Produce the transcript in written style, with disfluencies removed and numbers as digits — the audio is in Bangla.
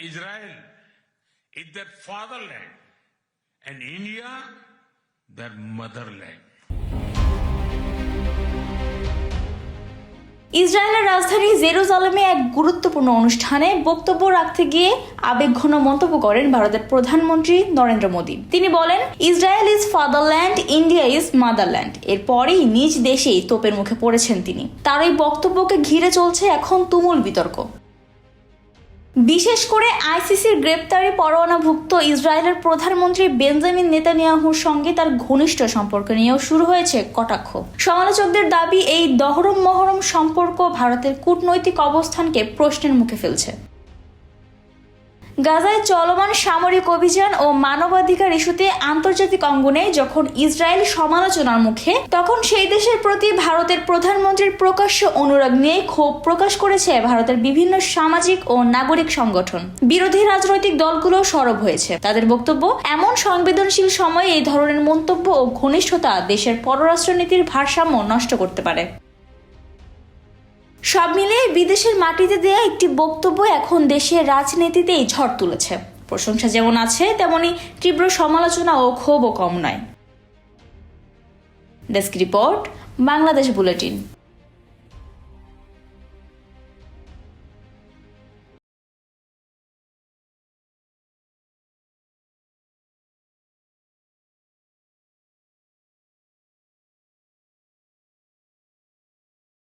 Israel is their fatherland and India their motherland. ইসরায়েলের রাজধানী জেরুজালেমে এক গুরুত্বপূর্ণ অনুষ্ঠানে বক্তব্য রাখতে গিয়ে আবেগঘন মন্তব্য করেন ভারতের প্রধানমন্ত্রী নরেন্দ্র মোদী। তিনি বলেন, Israel is fatherland, India is motherland. এরপরেই নিজ দেশেই তোপের মুখে পড়েছেন তিনি। তার এই বক্তব্যকে ঘিরে চলছে এখন তুমুল বিতর্ক। বিশেষ করে আইসিসির গ্রেপ্তারি পরোয়ানাভুক্ত ইসরায়েলের প্রধানমন্ত্রী বেঞ্জামিন নেতানিয়াহুর সঙ্গে তার ঘনিষ্ঠ সম্পর্ক নিয়েও শুরু হয়েছে কটাক্ষ। সমালোচকদের দাবি, এই দহরম মহরম সম্পর্ক ভারতের কূটনৈতিক অবস্থানকে প্রশ্নের মুখে ফেলছে। গাজায় চলমান সামরিক অভিযান ও মানবাধিকার ইস্যুতে আন্তর্জাতিক অঙ্গনে যখন ইসরায়েল সমালোচনার মুখে, তখন সেই দেশের প্রতি ভারতের প্রধানমন্ত্রীর প্রকাশ্য অনুরাগ নিয়ে ক্ষোভ প্রকাশ করেছে ভারতের বিভিন্ন সামাজিক ও নাগরিক সংগঠন। বিরোধী রাজনৈতিক দলগুলো সরব হয়েছে। তাদের বক্তব্য, এমন সংবেদনশীল সময়ে এই ধরনের মন্তব্য ও ঘনিষ্ঠতা দেশের পররাষ্ট্রনীতির ভারসাম্য নষ্ট করতে পারে। সব মিলিয়ে বিদেশের মাটিতে দেয়া একটি বক্তব্য এখন দেশের রাজনীতিতেই ঝড় তুলেছে। প্রশংসা যেমন আছে, তেমনি তীব্র সমালোচনা ও ক্ষোভও কম নয়। Desk report, Bangladesh bulletin.